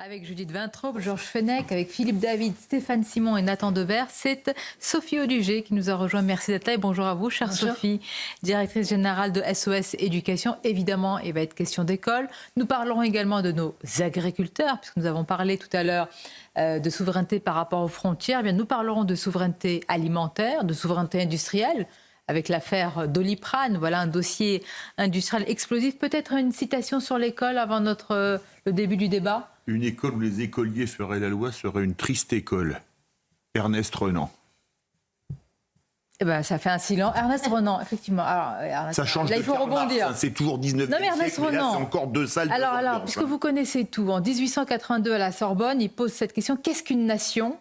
Avec Judith Vintraube, Georges Fenech, avec Philippe David, Stéphane Simon et Nathan Devers. C'est Sophie Audugé qui nous a rejoint. Merci d'être là et bonjour à vous, chère bonjour. Sophie, directrice générale de SOS Éducation. Évidemment, il va être question d'école. Nous parlerons également de nos agriculteurs, puisque nous avons parlé tout à l'heure de souveraineté par rapport aux frontières. Eh bien, nous parlerons de souveraineté alimentaire, de souveraineté industrielle, avec l'affaire Doliprane. Voilà un dossier industriel explosif. Peut-être une citation sur l'école avant le début du débat. Une école où les écoliers feraient la loi serait une triste école. Ernest Renan. Eh ben, ça fait un silence. Ernest Renan, effectivement. Alors, Ernest, ça change là, de il faut rebondir. Mars, c'est toujours 19e non, mais Ernest siècle, Renan, mais là, c'est encore deux salles. Alors, puisque vous connaissez tout, en 1882 à la Sorbonne, il pose cette question. Qu'est-ce qu'une nation ?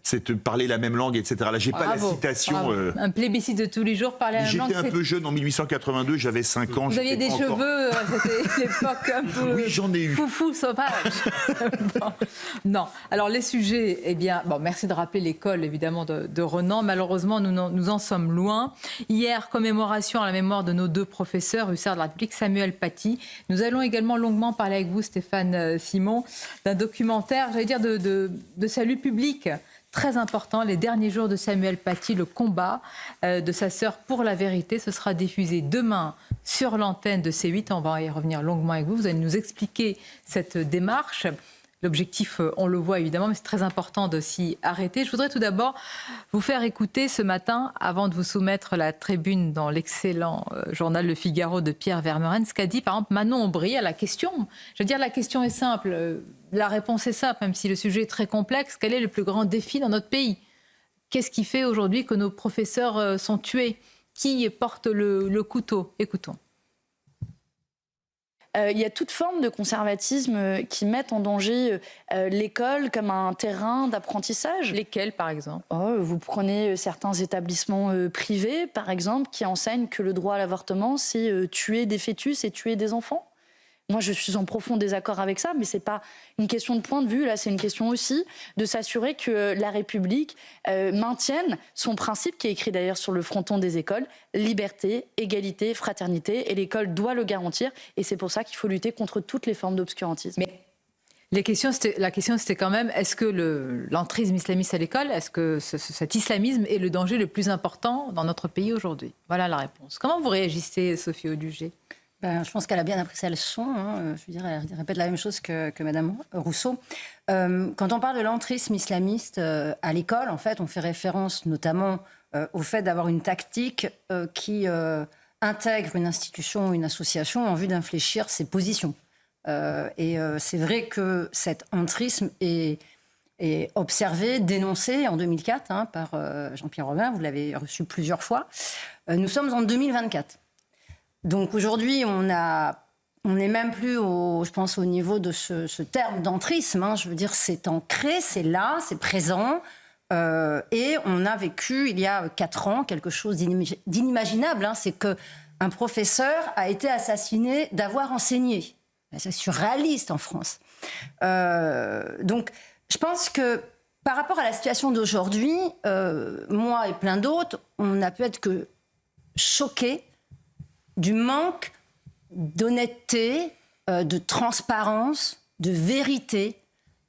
C'est parler la même langue, etc. Là, j'ai pas la citation. Un plébiscite de tous les jours, parler la même langue. J'étais un peu jeune en 1882, j'avais 5 ans. Vous aviez des cheveux, c'était l'époque un peu. Oui, j'en ai eu. Foufou sauvage. Non. Alors, les sujets, eh bien, bon, merci de rappeler l'école, évidemment, de Renan. Malheureusement, nous en sommes loin. Hier, commémoration à la mémoire de nos deux professeurs, hussards de la République, Samuel Paty. Nous allons également longuement parler avec vous, Stéphane Simon, d'un documentaire, j'allais dire, de salut public. Très important, les derniers jours de Samuel Paty, le combat de sa sœur pour la vérité. Ce sera diffusé demain sur l'antenne de C8. On va y revenir longuement avec vous. Vous allez nous expliquer cette démarche. L'objectif, on le voit évidemment, mais c'est très important de s'y arrêter. Je voudrais tout d'abord vous faire écouter ce matin, avant de vous soumettre la tribune dans l'excellent journal Le Figaro de Pierre Vermeuren, ce qu'a dit par exemple Manon Aubry à la question. Je veux dire, la question est simple, la réponse est simple, même si le sujet est très complexe. Quel est le plus grand défi dans notre pays ? Qu'est-ce qui fait aujourd'hui que nos professeurs sont tués ? Qui porte le couteau ? Écoutons. Il y a toute forme de conservatisme qui met en danger l'école comme un terrain d'apprentissage. Lesquels, par exemple ? Vous prenez certains établissements privés, par exemple, qui enseignent que le droit à l'avortement, c'est tuer des fœtus et tuer des enfants. Moi, je suis en profond désaccord avec ça, mais ce n'est pas une question de point de vue. Là, c'est une question aussi de s'assurer que la République maintienne son principe, qui est écrit d'ailleurs sur le fronton des écoles, liberté, égalité, fraternité. Et l'école doit le garantir. Et c'est pour ça qu'il faut lutter contre toutes les formes d'obscurantisme. Mais la question, c'était quand même, est-ce que l'entrisme islamiste à l'école, est-ce que cet islamisme est le danger le plus important dans notre pays aujourd'hui ? Voilà la réponse. Comment vous réagissez, Sophie Audugé ? Je pense qu'elle a bien appris sa leçon. Je veux dire, elle répète la même chose que Madame Rousseau. Quand on parle de l'entrisme islamiste à l'école, en fait, on fait référence notamment au fait d'avoir une tactique qui intègre une institution ou une association en vue d'infléchir ses positions. Et c'est vrai que cet entrisme est observé, dénoncé en 2004 par Jean-Pierre Robin. Vous l'avez reçu plusieurs fois. Nous sommes en 2024. Donc aujourd'hui, on n'est même plus, je pense, au niveau de ce terme d'entrisme. Je veux dire, c'est ancré, c'est là, c'est présent. Et on a vécu, il y a 4 ans, quelque chose d'inimaginable. C'est qu'un professeur a été assassiné d'avoir enseigné. C'est surréaliste en France. Donc, je pense que par rapport à la situation d'aujourd'hui, moi et plein d'autres, on n'a pu être que choqués du manque d'honnêteté, de transparence, de vérité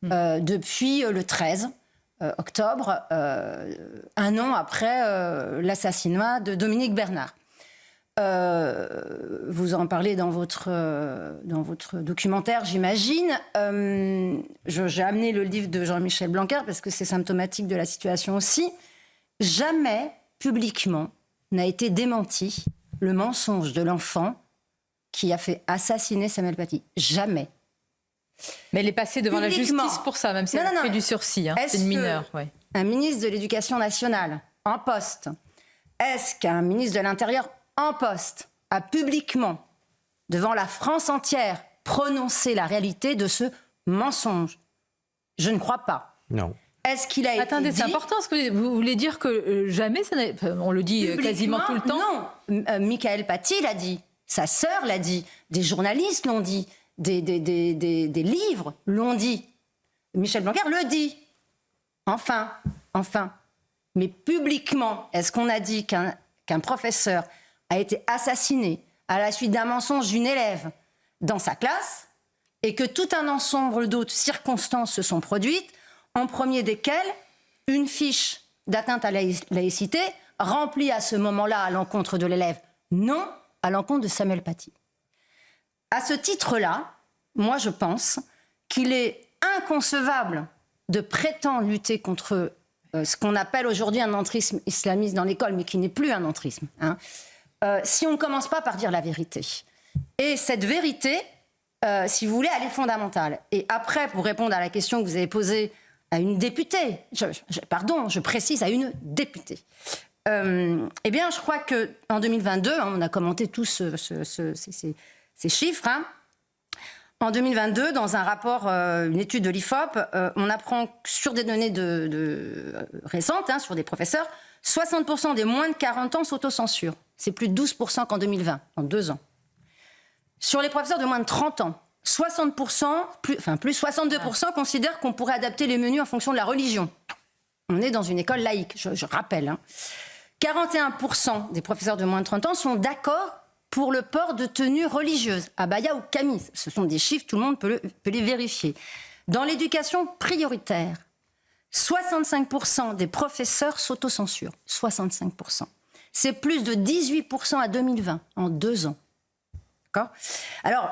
depuis le 13 octobre, un an après l'assassinat de Dominique Bernard. Vous en parlez dans votre documentaire, j'imagine. J'ai amené le livre de Jean-Michel Blanquer parce que c'est symptomatique de la situation aussi. Jamais, publiquement, n'a été démenti le mensonge de l'enfant qui a fait assassiner Samuel Paty. Jamais. Mais elle est passée devant la justice pour ça, même si elle a fait du sursis. C'est une mineure. Ouais. Un ministre de l'Éducation nationale en poste, est-ce qu'un ministre de l'Intérieur en poste a publiquement, devant la France entière, prononcé la réalité de ce mensonge ? Je ne crois pas. Non. Est-ce qu'il a été Attendez, dit... c'est important, ce que vous voulez dire que jamais, on le dit quasiment tout le temps. Non, Michael Paty l'a dit, sa sœur l'a dit, des journalistes l'ont dit, des livres l'ont dit. Michel Blanquer le dit. Enfin. Mais publiquement, est-ce qu'on a dit qu'un professeur a été assassiné à la suite d'un mensonge d'une élève dans sa classe ? et que tout un ensemble d'autres circonstances se sont produites, en premier desquelles une fiche d'atteinte à la laïcité remplie à ce moment-là à l'encontre de l'élève, non à l'encontre de Samuel Paty. À ce titre-là, moi je pense qu'il est inconcevable de prétendre lutter contre ce qu'on appelle aujourd'hui un entrisme islamiste dans l'école, mais qui n'est plus un entrisme, hein, si on ne commence pas par dire la vérité. Et cette vérité, si vous voulez, elle est fondamentale. Et après, pour répondre à la question que vous avez posée à une députée, je précise à une députée, eh bien, je crois qu'en 2022, hein, on a commenté tous ces chiffres, hein, en 2022, dans un rapport, une étude de l'IFOP, on apprend sur des données récentes, hein, sur des professeurs, 60% des moins de 40 ans s'autocensurent. C'est plus de 12% qu'en 2020, en 2 ans. Sur les professeurs de moins de 30 ans, 60%, plus 62% considèrent qu'on pourrait adapter les menus en fonction de la religion. On est dans une école laïque, je rappelle. Hein. 41% des professeurs de moins de 30 ans sont d'accord pour le port de tenues religieuses, abaya ou camis. Ce sont des chiffres, tout le monde peut les vérifier. Dans l'éducation prioritaire, 65% des professeurs s'autocensurent. 65%. C'est plus de 18% à 2020, en 2 ans. D'accord ? Alors,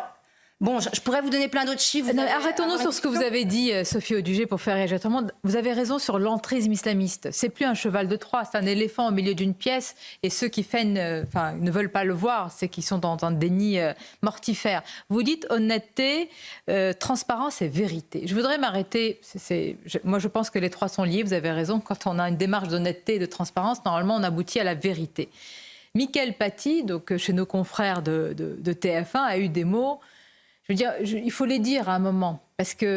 bon, je pourrais vous donner plein d'autres chiffres. Arrêtons-nous sur ce que vous avez dit, Sophie Audugé, pour faire réagir tout le monde. Vous avez raison sur l'entrisme islamiste. C'est plus un cheval de Troie, c'est un éléphant au milieu d'une pièce. Et ceux qui ne veulent pas le voir, c'est qu'ils sont dans un déni mortifère. Vous dites honnêteté, transparence et vérité. Je voudrais m'arrêter. Moi, je pense que les trois sont liés. Vous avez raison. Quand on a une démarche d'honnêteté et de transparence, normalement, on aboutit à la vérité. Mickaël Paty, donc chez nos confrères de TF1, a eu des mots. Je veux dire, il faut les dire à un moment, parce qu'il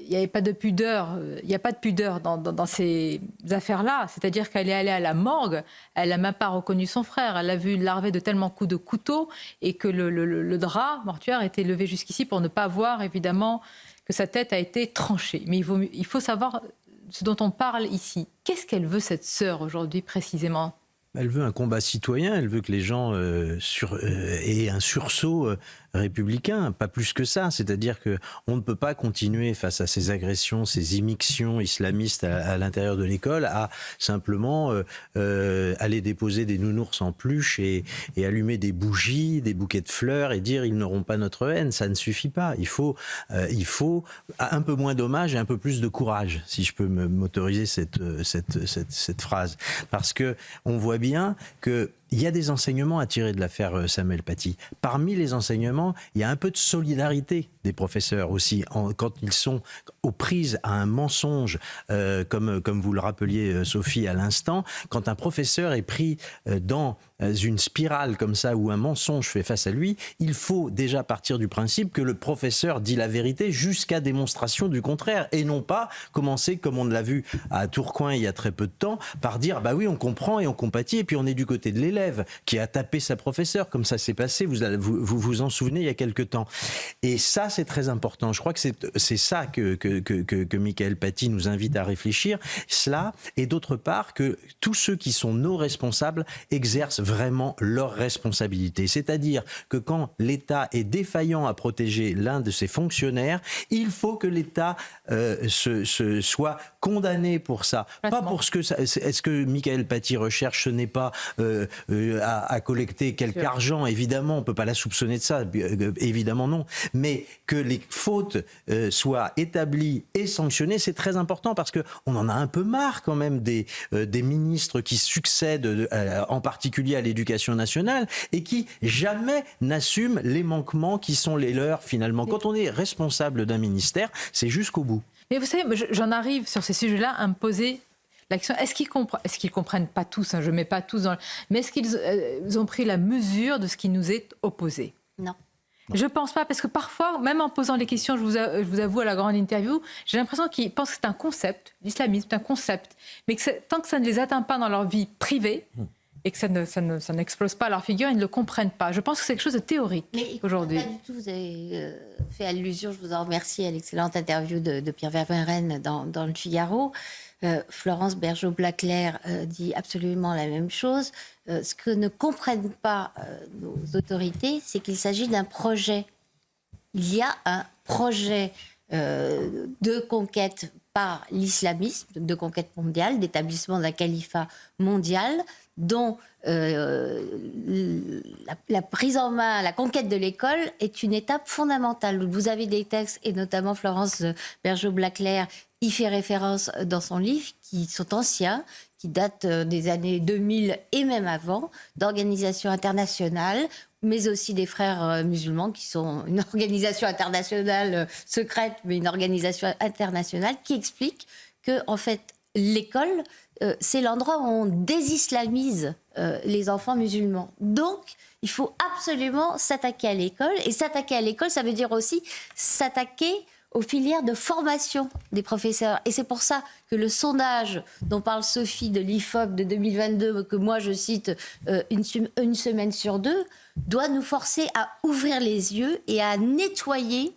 n'y avait pas de pudeur. Il n'y a pas de pudeur dans ces affaires-là. C'est-à-dire qu'elle est allée à la morgue, elle n'a même pas reconnu son frère. Elle a vu larver de tellement coups de couteau et que le drap mortuaire était levé jusqu'ici pour ne pas voir, évidemment, que sa tête a été tranchée. Mais il faut savoir ce dont on parle ici. Qu'est-ce qu'elle veut, cette sœur, aujourd'hui, précisément ? Elle veut un combat citoyen, elle veut que les gens aient un sursaut républicain, pas plus que ça. C'est-à-dire qu'on ne peut pas continuer face à ces agressions, ces immixtions islamistes à l'intérieur de l'école à simplement aller déposer des nounours en peluche et allumer des bougies, des bouquets de fleurs et dire ils n'auront pas notre haine. Ça ne suffit pas. Il faut un peu moins d'hommage et un peu plus de courage, si je peux m'autoriser cette phrase. Parce que on voit bien qu'il y a des enseignements à tirer de l'affaire Samuel Paty. Parmi les enseignements, il y a un peu de solidarité des professeurs aussi, quand ils sont aux prises à un mensonge, comme vous le rappeliez, Sophie, à l'instant. Quand un professeur est pris dans une spirale comme ça, où un mensonge fait face à lui, il faut déjà partir du principe que le professeur dit la vérité jusqu'à démonstration du contraire, et non pas commencer, comme on l'a vu à Tourcoing il y a très peu de temps, par dire bah oui, on comprend et on compatit, et puis on est du côté de l'élève qui a tapé sa professeure, comme ça s'est passé, vous en souvenez, il y a quelque temps. Et ça, c'est très important. Je crois que c'est ça que Mickaël Paty nous invite à réfléchir. Cela, et d'autre part, que tous ceux qui sont nos responsables exercent vraiment leur responsabilité. C'est-à-dire que quand l'État est défaillant à protéger l'un de ses fonctionnaires, il faut que l'État soit condamné pour ça. Pas pour ce que Mickaël Paty recherche, ce n'est pas à collecter quelque argent, évidemment, on ne peut pas la soupçonner de ça, évidemment non, mais que les fautes soient établies et sanctionnées, c'est très important parce qu'on en a un peu marre quand même des ministres qui succèdent, en particulier à l'éducation nationale, et qui jamais n'assument les manquements qui sont les leurs finalement. Quand on est responsable d'un ministère, c'est jusqu'au bout. Mais vous savez, j'en arrive sur ces sujets-là à me poser la question, est-ce qu'ils comprennent pas tous, hein, je ne mets pas tous dans mais est-ce qu'ils ont pris la mesure de ce qui nous est opposé ? Non. Je ne pense pas, parce que parfois, même en posant les questions, je vous avoue, à la grande interview, j'ai l'impression qu'ils pensent que c'est un concept, l'islamisme, c'est un concept, mais que tant que ça ne les atteint pas dans leur vie privée, et que ça n'explose pas à leur figure, ils ne le comprennent pas. Je pense que c'est quelque chose de théorique aujourd'hui. Pas du tout. Vous avez fait allusion, je vous en remercie, à l'excellente interview de Pierre Vermeren dans le Figaro. Florence Bergeau-Blaclair dit absolument la même chose. Ce que ne comprennent pas nos autorités, c'est qu'il s'agit d'un projet. Il y a un projet de conquête par l'islamisme, de conquête mondiale, d'établissement d'un califat mondial, dont la prise en main, la conquête de l'école est une étape fondamentale. Vous avez des textes, et notamment Florence Bergeaud-Blaclair y fait référence dans son livre, qui sont anciens, qui datent des années 2000 et même avant, d'organisations internationales, mais aussi des frères musulmans, qui sont une organisation internationale secrète, mais une organisation internationale, qui explique que, en fait, l'école, c'est l'endroit où on désislamise les enfants musulmans. Donc, il faut absolument s'attaquer à l'école. Et s'attaquer à l'école, ça veut dire aussi s'attaquer aux filières de formation des professeurs. Et c'est pour ça que le sondage dont parle Sophie de l'IFOP de 2022, que moi je cite une semaine sur 2, doit nous forcer à ouvrir les yeux et à nettoyer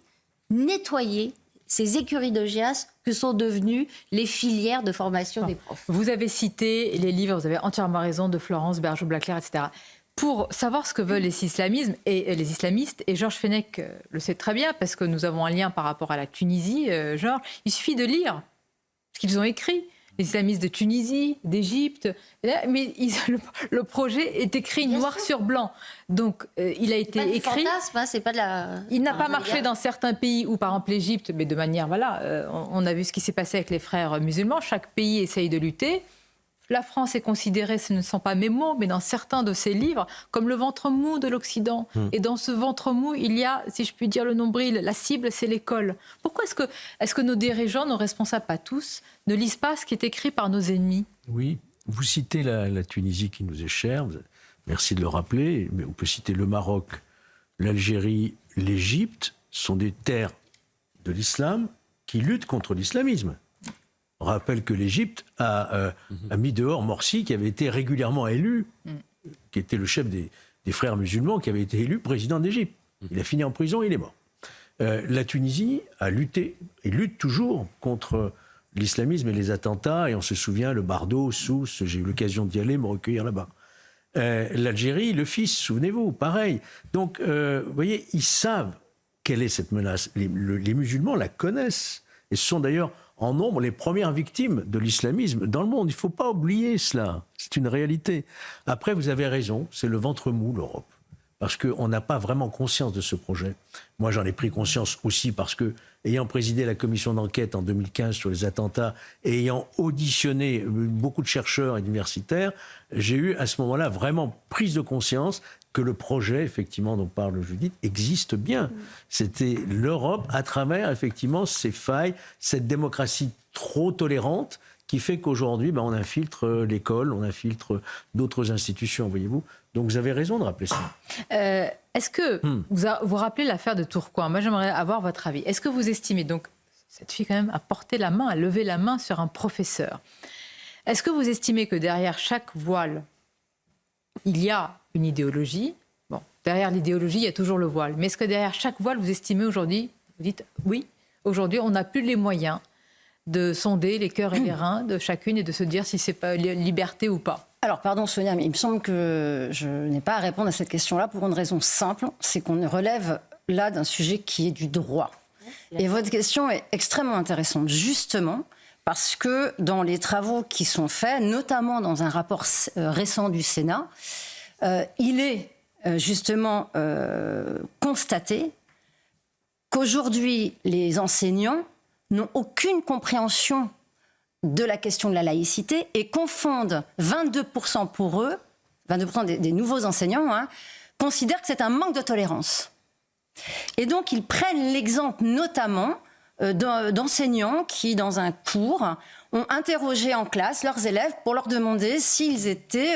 ces écuries de GIAS que sont devenues les filières de formation des profs. Vous avez cité les livres, vous avez entièrement raison, de Florence Bergeaud-Blaclair, etc. Pour savoir ce que veulent les islamistes, et Georges Fenech le sait très bien, parce que nous avons un lien par rapport à la Tunisie, Georges, il suffit de lire ce qu'ils ont écrit. Les islamistes de Tunisie, d'Égypte, mais le projet est écrit noir sur blanc. Donc, il a été écrit. Fantasme, hein, c'est pas de la. Il n'a pas marché dans certains pays où, par exemple, l'Égypte, mais de manière, voilà, on a vu ce qui s'est passé avec les frères musulmans. Chaque pays essaye de lutter. La France est considérée, ce ne sont pas mes mots, mais dans certains de ses livres, comme le ventre mou de l'Occident. Et dans ce ventre mou, il y a, si je puis dire, le nombril. La cible, c'est l'école. Pourquoi est-ce que nos dirigeants, nos responsables, pas tous, ne lisent pas ce qui est écrit par nos ennemis? Oui, vous citez la Tunisie qui nous est chère, merci de le rappeler, mais on peut citer le Maroc, l'Algérie, l'Égypte, sont des terres de l'islam qui luttent contre l'islamisme. On rappelle que l'Égypte a mis dehors Morsi, qui avait été régulièrement élu, qui était le chef des frères musulmans, qui avait été élu président d'Égypte. Il a fini en prison, il est mort. La Tunisie a lutté, et lutte toujours, contre l'islamisme et les attentats, et on se souvient, le Bardo, Sousse, j'ai eu l'occasion d'y aller, me recueillir là-bas. L'Algérie, le fils, souvenez-vous, pareil. Donc, vous voyez, ils savent quelle est cette menace. Les musulmans la connaissent, et ce sont d'ailleurs en nombre les premières victimes de l'islamisme dans le monde. Il ne faut pas oublier cela. C'est une réalité. Après, vous avez raison, c'est le ventre mou, l'Europe. Parce qu'on n'a pas vraiment conscience de ce projet. Moi, j'en ai pris conscience aussi parce que, ayant présidé la commission d'enquête en 2015 sur les attentats et ayant auditionné beaucoup de chercheurs et d'universitaires, j'ai eu à ce moment-là vraiment prise de conscience que le projet, effectivement, dont parle Judith, existe bien. C'était l'Europe à travers, effectivement, ces failles, cette démocratie trop tolérante qui fait qu'aujourd'hui, on infiltre l'école, on infiltre d'autres institutions, voyez-vous. Donc vous avez raison de rappeler ça. Est-ce que vous rappelez l'affaire de Tourcoing? Moi, j'aimerais avoir votre avis. Est-ce que vous estimez, donc, cette fille quand même a porté la main, a levé la main sur un professeur. Est-ce que vous estimez que derrière chaque voile, il y a une idéologie? Bon, derrière l'idéologie, il y a toujours le voile. Mais est-ce que derrière chaque voile, vous estimez aujourd'hui, vous dites oui, aujourd'hui, on n'a plus les moyens de sonder les cœurs et les reins de chacune et de se dire si c'est pas liberté ou pas? Alors, pardon Sonia, mais il me semble que je n'ai pas à répondre à cette question-là pour une raison simple, c'est qu'on relève là d'un sujet qui est du droit. Et votre question est extrêmement intéressante, justement, parce que dans les travaux qui sont faits, notamment dans un rapport récent du Sénat, il est justement constaté qu'aujourd'hui, les enseignants n'ont aucune compréhension de la question de la laïcité et confondent 22% pour eux, 22% des nouveaux enseignants, considèrent que c'est un manque de tolérance. Et donc, ils prennent l'exemple notamment d'enseignants qui, dans un cours, ont interrogé en classe leurs élèves pour leur demander s'ils étaient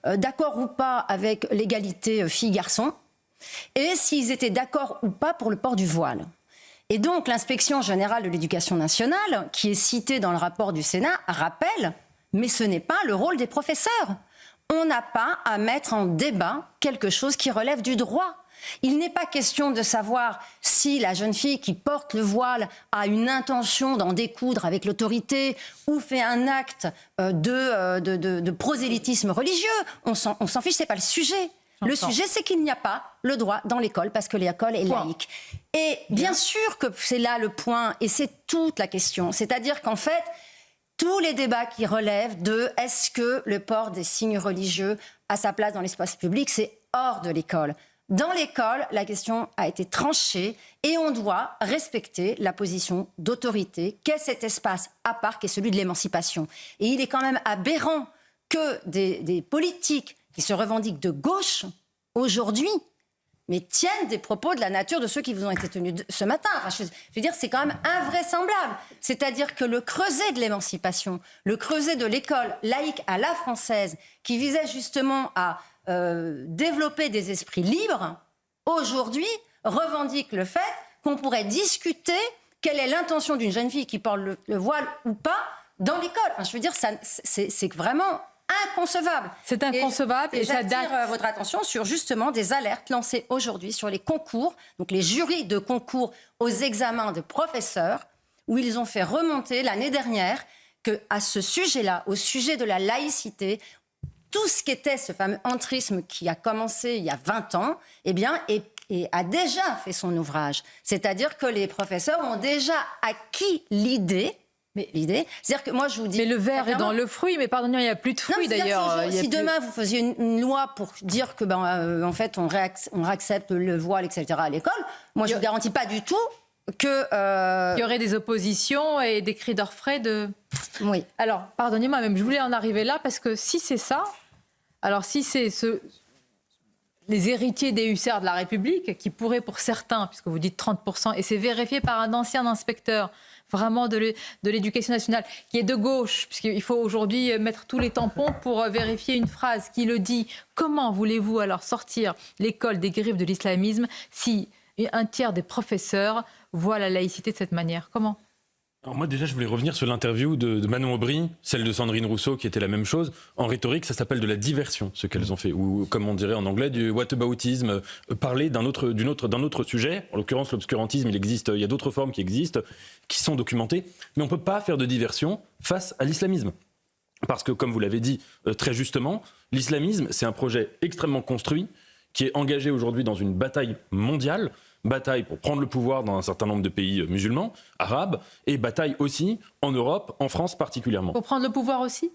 d'accord ou pas avec l'égalité filles-garçons et s'ils étaient d'accord ou pas pour le port du voile. Et donc, l'Inspection générale de l'éducation nationale, qui est citée dans le rapport du Sénat, rappelle, mais ce n'est pas le rôle des professeurs. On n'a pas à mettre en débat quelque chose qui relève du droit. Il n'est pas question de savoir si la jeune fille qui porte le voile a une intention d'en découdre avec l'autorité ou fait un acte de prosélytisme religieux. On s'en fiche, c'est pas le sujet. Le sujet, c'est qu'il n'y a pas le droit dans l'école parce que l'école est laïque. Et bien sûr que c'est là le point, et c'est toute la question. C'est-à-dire qu'en fait, tous les débats qui relèvent de est-ce que le port des signes religieux a sa place dans l'espace public, c'est hors de l'école. Dans l'école, la question a été tranchée et on doit respecter la position d'autorité qu'est cet espace à part, qui est celui de l'émancipation. Et il est quand même aberrant que des politiques qui se revendiquent de gauche, aujourd'hui, mais tiennent des propos de la nature de ceux qui vous ont été tenus ce matin. Enfin, je veux dire, c'est quand même invraisemblable. C'est-à-dire que le creuset de l'émancipation, le creuset de l'école laïque à la française, qui visait justement à développer des esprits libres, aujourd'hui, revendique le fait qu'on pourrait discuter quelle est l'intention d'une jeune fille qui porte le voile ou pas dans l'école. Enfin, je veux dire, c'est vraiment inconcevable. C'est inconcevable et ça j'attire votre attention sur justement des alertes lancées aujourd'hui sur les concours, donc les jurys de concours aux examens de professeurs, où ils ont fait remonter l'année dernière qu'à ce sujet-là, au sujet de la laïcité, tout ce qu'était ce fameux entrisme qui a commencé il y a 20 ans, eh bien, a déjà fait son ouvrage. C'est-à-dire que les professeurs ont déjà acquis l'idée. C'est-à-dire que moi, je vous dis... Mais le verre est dans le fruit, mais pardonnez, il n'y a plus de fruits d'ailleurs. Si demain, vous faisiez une loi pour dire que, en fait, on réaccepte le voile, etc. à l'école, moi, je ne vous garantis pas du tout que... Il y aurait des oppositions et des cris d'orfraie de... Oui. Alors, pardonnez-moi, même, je voulais en arriver là, parce que si c'est ça, alors si c'est les héritiers des hussards de la République, qui pourraient pour certains, puisque vous dites 30%, et c'est vérifié par un ancien inspecteur vraiment de l'éducation nationale, qui est de gauche, puisqu'il faut aujourd'hui mettre tous les tampons pour vérifier une phrase qui le dit. Comment voulez-vous alors sortir l'école des griffes de l'islamisme si un tiers des professeurs voient la laïcité de cette manière? Comment ? Alors moi déjà je voulais revenir sur l'interview de Manon Aubry, celle de Sandrine Rousseau qui était la même chose. En rhétorique ça s'appelle de la diversion ce qu'elles ont fait, ou comme on dirait en anglais du whataboutisme, parler d'un autre sujet. En l'occurrence l'obscurantisme, il y a d'autres formes qui existent, qui sont documentées, mais on ne peut pas faire de diversion face à l'islamisme. Parce que comme vous l'avez dit très justement, l'islamisme c'est un projet extrêmement construit qui est engagé aujourd'hui dans une bataille mondiale, bataille pour prendre le pouvoir dans un certain nombre de pays musulmans, arabes, et bataille aussi en Europe, en France particulièrement. Pour prendre le pouvoir aussi ?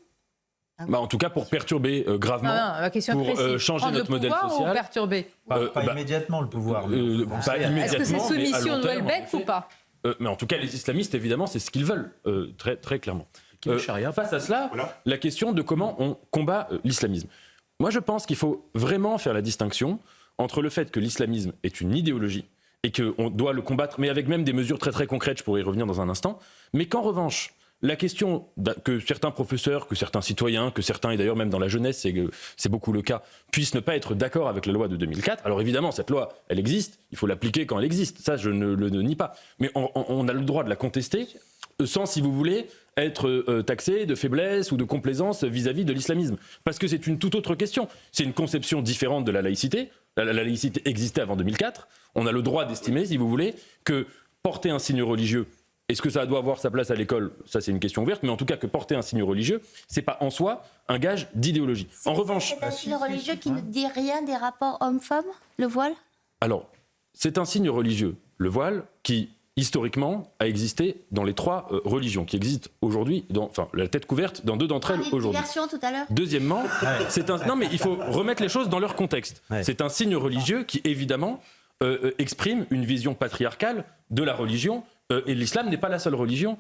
En tout cas, pour perturber gravement, la question pour changer notre modèle social. Ou perturber pas immédiatement le pouvoir. Pas immédiatement. Est-ce que c'est soumission de Houellebecq ou pas ? Mais en tout cas, les islamistes, évidemment, c'est ce qu'ils veulent, très, très clairement. Face à cela, la question de comment on combat l'islamisme. Moi, je pense qu'il faut vraiment faire la distinction entre le fait que l'islamisme est une idéologie et qu'on doit le combattre, mais avec même des mesures très très concrètes, je pourrais y revenir dans un instant, mais qu'en revanche, la question que certains professeurs, que certains citoyens, que certains, et d'ailleurs même dans la jeunesse, c'est beaucoup le cas, puissent ne pas être d'accord avec la loi de 2004. Alors évidemment, cette loi, elle existe, il faut l'appliquer quand elle existe, ça je ne le nie pas. Mais on a le droit de la contester sans, si vous voulez, être taxé de faiblesse ou de complaisance vis-à-vis de l'islamisme. Parce que c'est une toute autre question. C'est une conception différente de la laïcité. La laïcité existait avant 2004. On a le droit d'estimer, si vous voulez, que porter un signe religieux, est-ce que ça doit avoir sa place à l'école ? Ça, c'est une question ouverte. Mais en tout cas, que porter un signe religieux, c'est pas en soi un gage d'idéologie. En revanche, c'est un signe religieux qui ne dit rien des rapports homme-femme, le voile ? Alors, c'est un signe religieux, le voile, qui historiquement a existé dans les trois religions qui existent aujourd'hui, la tête couverte dans deux d'entre elles aujourd'hui. Tout à l'heure. Deuxièmement, non mais il faut remettre les choses dans leur contexte. Ouais. C'est un signe religieux qui évidemment exprime une vision patriarcale de la religion. Et l'islam n'est pas la seule religion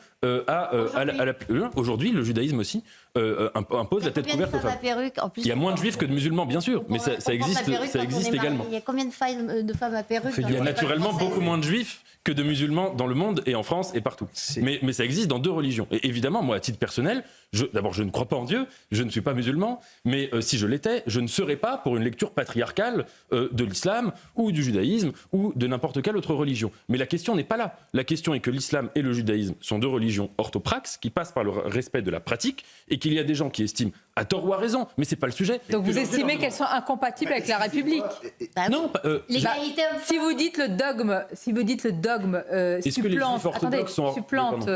aujourd'hui, le judaïsme aussi impose la tête couverte aux femmes. Il y a moins de juifs que de musulmans, bien sûr, mais ça existe également. Il y a combien de femmes à perruque ? Il y a naturellement beaucoup moins de juifs que de musulmans dans le monde et en France et partout. Mais ça existe dans deux religions. Et évidemment, moi, à titre personnel, d'abord, je ne crois pas en Dieu, je ne suis pas musulman, mais si je l'étais, je ne serais pas pour une lecture patriarcale de l'islam ou du judaïsme ou de n'importe quelle autre religion. Mais la question n'est pas là. La question est que l'islam et le judaïsme sont deux religions orthopraxes qui passent par le respect de la pratique et qu'il y a des gens qui estiment, à tort ou à raison, mais c'est pas le sujet. Donc vous estimez qu'elles sont incompatibles avec la République ? Non. Si vous dites le dogme, supplante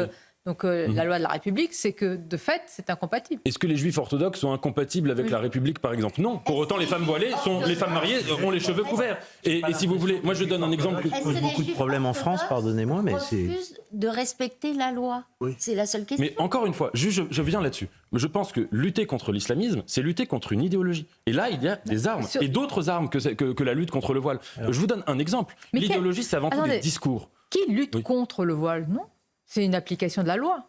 donc la loi de la République, c'est que de fait, c'est incompatible. Est-ce que les juifs orthodoxes sont incompatibles avec la République, par exemple? Non. Pour autant, les femmes voilées, les femmes mariées ont les cheveux couverts. Et si vous voulez, moi je donne un exemple. Ça pose beaucoup de problèmes en France, pardonnez-moi, mais c'est... refusent de respecter la loi. Oui. C'est la seule question. Mais encore une fois, je viens là-dessus. Je pense que lutter contre l'islamisme, c'est lutter contre une idéologie. Et là, il y a des armes, et d'autres armes que la lutte contre le voile. Je vous donne un exemple. Mais L'idéologie, c'est avant tout des discours. Qui lutte contre le voile? Non, c'est une application de la loi.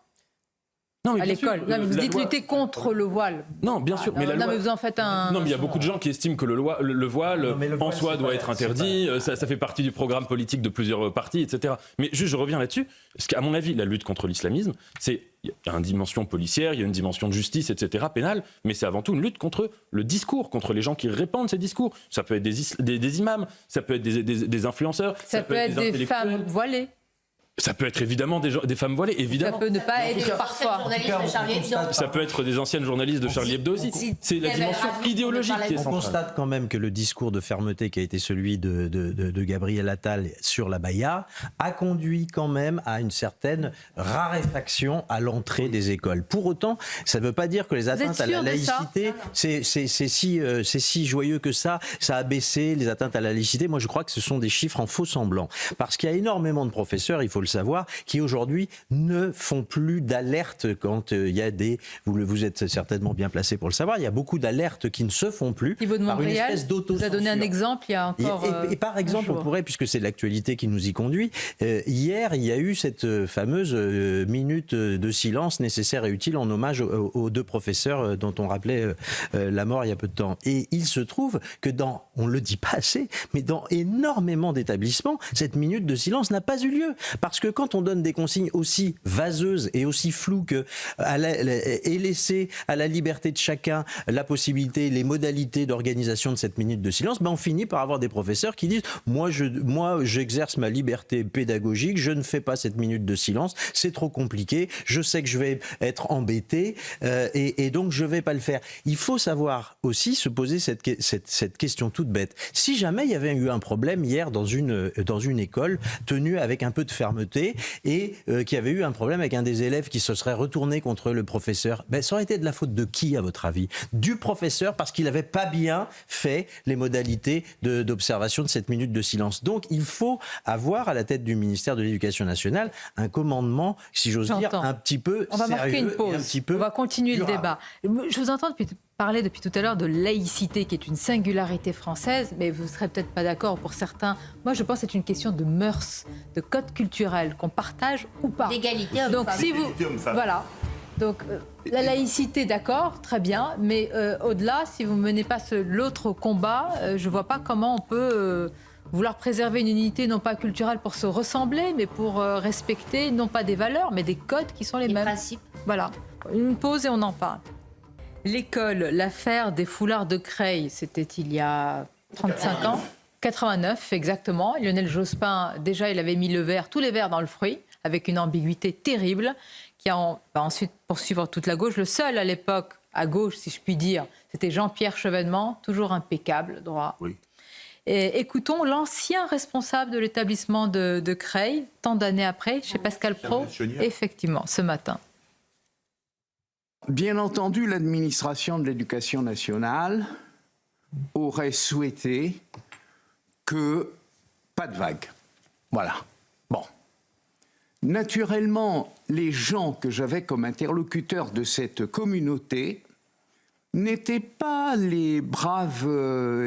Non, mais À bien l'école. sûr, Non, mais vous la dites loi- lutter contre le voile. Non, bien sûr, mais la Non, loi... mais vous en faites un. Non, mais il y a beaucoup de gens qui estiment que le voile, Non, mais le en voile, soi c'est doit pas- être c'est interdit, ça fait partie du programme politique de plusieurs partis, etc. Mais juste, je reviens là-dessus, parce qu'à mon avis, la lutte contre l'islamisme, il y a une dimension policière, il y a une dimension de justice, etc., pénale, mais c'est avant tout une lutte contre le discours, contre les gens qui répandent ces discours. Ça peut être des imams, ça peut être des influenceurs, Ça peut être des femmes voilées. Ça peut être évidemment des femmes voilées, Ça évidemment. peut ne pas être parfois. Ça peut être des anciennes journalistes de Charlie Hebdo aussi. C'est la dimension idéologique qui est On centrale. constate quand même que le discours de fermeté qui a été celui de Gabriel Attal sur la baya a conduit quand même à une certaine raréfaction à l'entrée des écoles. Pour autant, ça ne veut pas dire que les atteintes à la sûr de ça? laïcité, c'est si joyeux que ça a baissé les atteintes à la laïcité. Moi, je crois que ce sont des chiffres en faux semblant. Parce qu'il y a énormément de professeurs, il faut le savoir, qui aujourd'hui ne font plus d'alerte quand il y a vous êtes certainement bien placé pour le savoir, il y a beaucoup d'alertes qui ne se font plus. Thibaut de par une Montréal espèce vous a donné un d'autocensure. exemple il y a encore. Et par exemple, on pourrait, puisque c'est l'actualité qui nous y conduit, hier, il y a eu cette fameuse minute de silence nécessaire et utile en hommage aux deux professeurs dont on rappelait la mort il y a peu de temps. Et il se trouve que on le dit pas assez, mais dans énormément d'établissements, cette minute de silence n'a pas eu lieu. Parce que quand on donne des consignes aussi vaseuses et aussi floues que et laisser à la liberté de chacun la possibilité, les modalités d'organisation de cette minute de silence, on finit par avoir des professeurs qui disent moi j'exerce ma liberté pédagogique, je ne fais pas cette minute de silence, c'est trop compliqué, je sais que je vais être embêté et donc je vais pas le faire. Il faut savoir aussi se poser cette question toute bête. Si jamais il y avait eu un problème hier dans une école tenue avec un peu de fermeté et qu'il y avait eu un problème avec un des élèves qui se serait retourné contre le professeur, ça aurait été de la faute de qui à votre avis? Du professeur parce qu'il n'avait pas bien fait les modalités d'observation de cette minute de silence. Donc il faut avoir à la tête du ministère de l'Éducation nationale un commandement, si j'ose dire, un petit peu On va marquer une sérieux pause. et un petit peu On va continuer durable. le débat. Je vous entends parler depuis tout à l'heure de laïcité, qui est une singularité française, mais vous ne serez peut-être pas d'accord pour certains. Moi, je pense que c'est une question de mœurs, de code culturel qu'on partage ou pas. D'égalité Donc, homme-femme. si vous, Égalité homme-femme. voilà. Donc, la laïcité, d'accord, très bien, mais au-delà, si vous ne menez pas l'autre combat, je ne vois pas comment on peut vouloir préserver une unité, non pas culturelle pour se ressembler, mais pour respecter, non pas des valeurs, mais des codes qui sont les Les mêmes. principes. Voilà, une pause et on en parle. L'école, l'affaire des foulards de Creil, c'était il y a 35 ans, 89 exactement. Lionel Jospin, déjà, il avait mis tous les verres dans le fruit, avec une ambiguïté terrible, qui a ensuite poursuivre toute la gauche. Le seul à l'époque, à gauche, si je puis dire, c'était Jean-Pierre Chevènement, toujours impeccable, droit. Oui. Et écoutons l'ancien responsable de l'établissement de Creil, tant d'années après, chez Pascal Praud, effectivement, ce matin. Bien entendu, l'administration de l'éducation nationale aurait souhaité que pas de vague. Voilà. Bon. Naturellement, les gens que j'avais comme interlocuteurs de cette communauté n'étaient pas les braves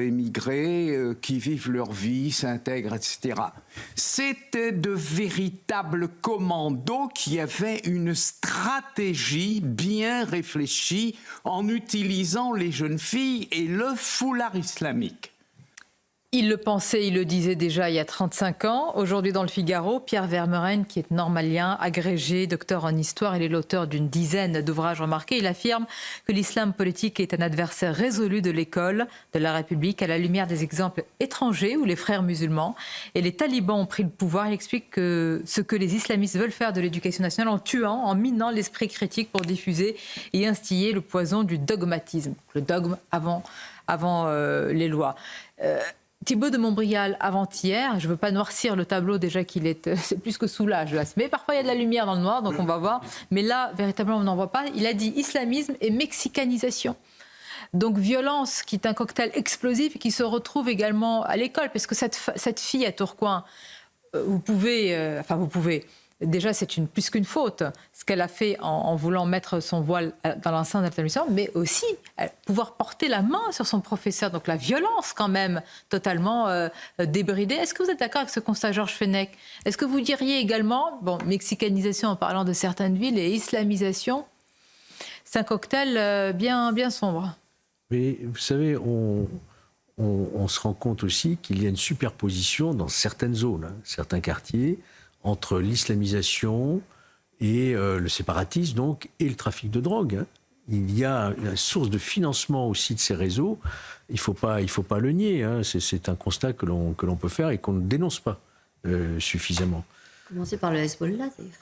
émigrés qui vivent leur vie, s'intègrent, etc. C'était de véritables commandos qui avaient une stratégie bien réfléchie en utilisant les jeunes filles et le foulard islamique. Il le pensait, il le disait déjà il y a 35 ans. Aujourd'hui dans le Figaro, Pierre Vermeuren, qui est normalien, agrégé, docteur en histoire, il est l'auteur d'une dizaine d'ouvrages remarqués. Il affirme que l'islam politique est un adversaire résolu de l'école, de la République, à la lumière des exemples étrangers où les frères musulmans et les talibans ont pris le pouvoir. Il explique que ce que les islamistes veulent faire de l'éducation nationale en tuant, en minant l'esprit critique pour diffuser et instiller le poison du dogmatisme. Le dogme avant les lois. Thibault de Montbrial avant-hier, je ne veux pas noircir le tableau déjà qu'il est, c'est plus que soulage, mais parfois il y a de la lumière dans le noir, donc on va voir. Mais là, véritablement, on n'en voit pas. Il a dit islamisme et mexicanisation. Donc violence, qui est un cocktail explosif et qui se retrouve également à l'école, parce que cette fille à Tourcoing, vous pouvez, déjà c'est plus qu'une faute, ce qu'elle a fait en voulant mettre son voile dans l'enceinte de l'établissement, mais aussi pouvoir porter la main sur son professeur, donc la violence quand même totalement débridée. Est-ce que vous êtes d'accord avec ce constat, Georges Fenech? Est-ce que vous diriez également, mexicanisation en parlant de certaines villes et islamisation, c'est un cocktail bien sombre? Mais vous savez, on se rend compte aussi qu'il y a une superposition dans certaines zones, certains quartiers, entre l'islamisation et le séparatisme, donc, et le trafic de drogue. Il y a une source de financement aussi de ces réseaux. Il faut pas le nier. C'est un constat que l'on peut faire et qu'on ne dénonce pas suffisamment. Commencer par le Hezbollah, d'ailleurs.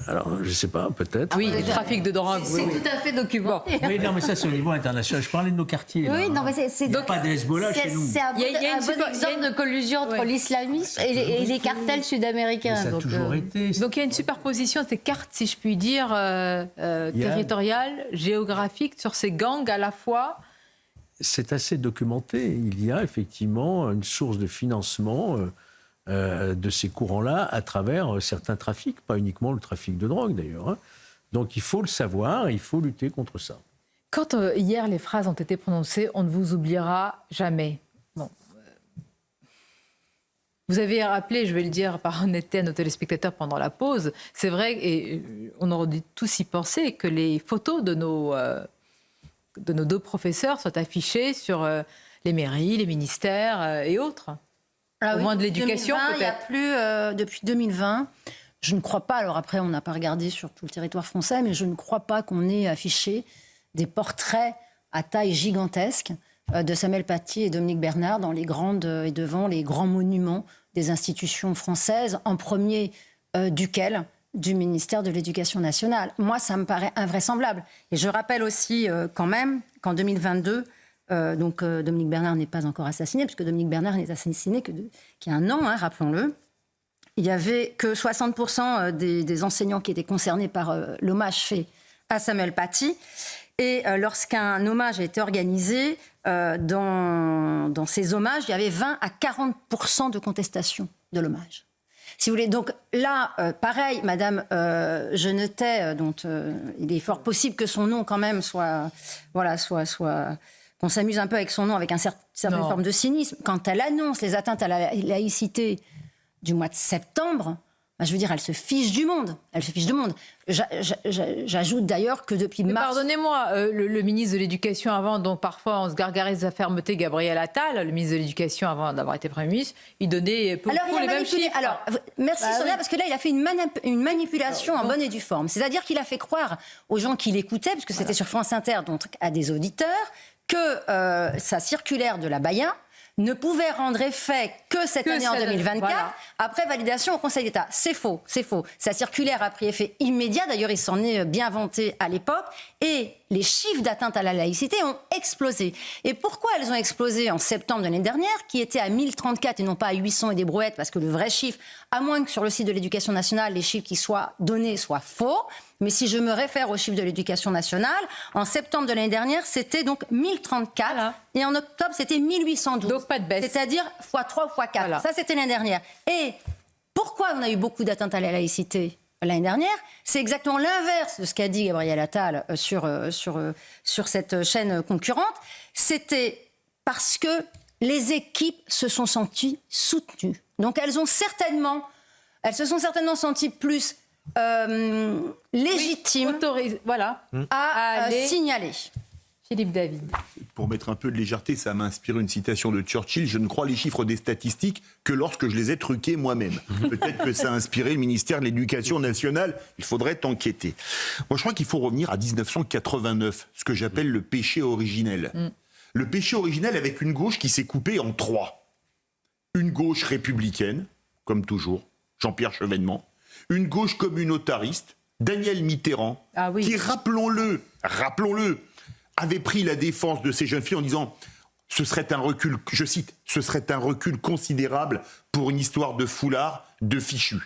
Alors, je ne sais pas, peut-être. Oui, le trafic de drogue. C'est tout à fait documenté. Oui, non, mais ça, c'est au niveau international. Je parlais de nos quartiers. Oui, là, non, mais c'est il n'y a pas de Hezbollah chez nous. C'est un bon exemple de collusion entre l'islamisme et les cartels sud-américains. Ça a toujours été. Donc il y a une superposition de ces cartes, si je puis dire, territoriales, géographiques, sur ces gangs à la fois. C'est assez documenté. Il y a effectivement une source de financement de ces courants-là à travers certains trafics, pas uniquement le trafic de drogue d'ailleurs. Donc il faut le savoir et il faut lutter contre ça. Quand hier les phrases ont été prononcées, on ne vous oubliera jamais. Bon. Vous avez rappelé, je vais le dire par honnêteté à nos téléspectateurs pendant la pause, c'est vrai, et on aurait dû tous y penser, que les photos de nos deux professeurs soient affichées sur les mairies, les ministères et autres. Au moins de l'éducation, peut-être. Il n'y a plus, depuis 2020, je ne crois pas, alors après on n'a pas regardé sur tout le territoire français, mais je ne crois pas qu'on ait affiché des portraits à taille gigantesque de Samuel Paty et Dominique Bernard dans les grandes et devant les grands monuments des institutions françaises, en premier duquel du ministère de l'Éducation nationale. Moi, ça me paraît invraisemblable. Et je rappelle aussi quand même qu'en 2022, Dominique Bernard n'est pas encore assassiné, puisque Dominique Bernard n'est assassiné qu'il y a un an, rappelons-le. Il n'y avait que 60% des enseignants qui étaient concernés par l'hommage fait à Samuel Paty. Et lorsqu'un hommage a été organisé, dans ces hommages, il y avait 20 à 40% de contestation de l'hommage. Si vous voulez, donc là, pareil, Madame Genetet, dont il est fort possible que son nom quand même soit qu'on s'amuse un peu avec son nom, avec une certaine forme de cynisme. Quand elle annonce les atteintes à la laïcité du mois de septembre, je veux dire, elle se fiche du monde. Elle se fiche du monde. J'ajoute d'ailleurs que depuis mars... Pardonnez-moi, le ministre de l'Éducation avant, dont parfois on se gargarise de sa fermeté, Gabriel Attal, le ministre de l'Éducation avant d'avoir été Premier ministre, il donnait pour les mêmes chiffres. Alors, merci Sonia, parce que là, il a fait une manipulation en bonne et due forme. C'est-à-dire qu'il a fait croire aux gens qui l'écoutaient, parce que c'était sur France Inter, donc à des auditeurs, que sa circulaire de la Baïa ne pouvait rendre effet que cette année en 2024, voilà, après validation au Conseil d'État. C'est faux, c'est faux. Sa circulaire a pris effet immédiat, d'ailleurs il s'en est bien vanté à l'époque, et les chiffres d'atteinte à la laïcité ont explosé. Et pourquoi elles ont explosé en septembre de l'année dernière, qui était à 1034 et non pas à 800 et des brouettes, parce que le vrai chiffre, à moins que sur le site de l'Éducation nationale, les chiffres qui soient donnés soient faux, mais si je me réfère aux chiffres de l'Éducation nationale, en septembre de l'année dernière, c'était donc 1034, voilà, et en octobre, c'était 1812. Donc pas de baisse. C'est-à-dire x3 ou x4. Voilà. Ça, c'était l'année dernière. Et pourquoi on a eu beaucoup d'atteintes à la laïcité l'année dernière? C'est exactement l'inverse de ce qu'a dit Gabriel Attal sur cette chaîne concurrente. C'était parce que les équipes se sont senties soutenues. Donc elles se sont certainement senties plus légitimes, voilà, à signaler. Philippe David. Pour mettre un peu de légèreté, ça m'a inspiré une citation de Churchill. Je ne crois les chiffres des statistiques que lorsque je les ai truqués moi-même. Peut-être que ça a inspiré le ministère de l'Éducation nationale. Il faudrait enquêter. Moi, je crois qu'il faut revenir à 1989, ce que j'appelle le péché originel. Le péché originel avec une gauche qui s'est coupée en trois. Une gauche républicaine, comme toujours, Jean-Pierre Chevènement. Une gauche communautariste, Daniel Mitterrand, qui, rappelons-le, avait pris la défense de ces jeunes filles en disant « ce serait un recul, je cite, ce serait un recul considérable pour une histoire de foulard, de fichu.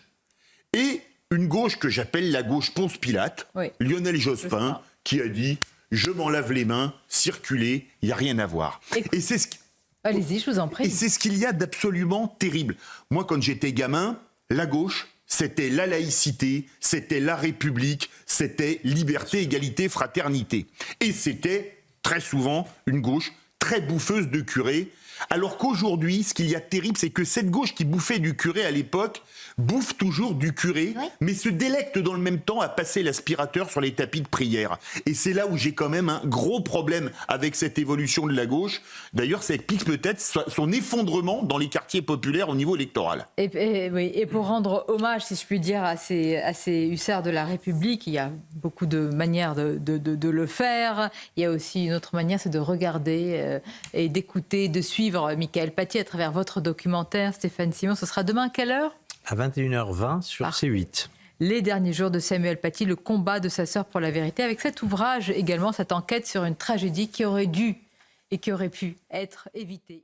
Et une gauche que j'appelle la gauche Ponce Pilate, Oui. Lionel Jospin, qui a dit « Je m'en lave les mains, circuler, il n'y a rien à voir ». Et c'est ce qui... Allez-y, je vous en prie. Et c'est ce qu'il y a d'absolument terrible. Moi, quand j'étais gamin, la gauche, c'était la laïcité, c'était la République, c'était liberté, égalité, fraternité. Et c'était très souvent une gauche très bouffeuse de curés. Alors qu'aujourd'hui, ce qu'il y a de terrible, c'est que cette gauche qui bouffait du curé à l'époque bouffe toujours du curé, Oui. mais se délecte dans le même temps à passer l'aspirateur sur les tapis de prière. Et c'est là où j'ai quand même un gros problème avec cette évolution de la gauche. D'ailleurs, ça explique peut-être son effondrement dans les quartiers populaires au niveau électoral. Et pour rendre hommage, si je puis dire, à ces hussards de la République, il y a beaucoup de manières de le faire. Il y a aussi une autre manière, c'est de regarder et d'écouter, de suivre Mickaël Paty à travers votre documentaire. Stéphane Simon, ce sera demain à quelle heure ? À 21h20 sur C8. Les derniers jours de Samuel Paty, le combat de sa sœur pour la vérité, avec cet ouvrage également, cette enquête sur une tragédie qui aurait dû et qui aurait pu être évitée.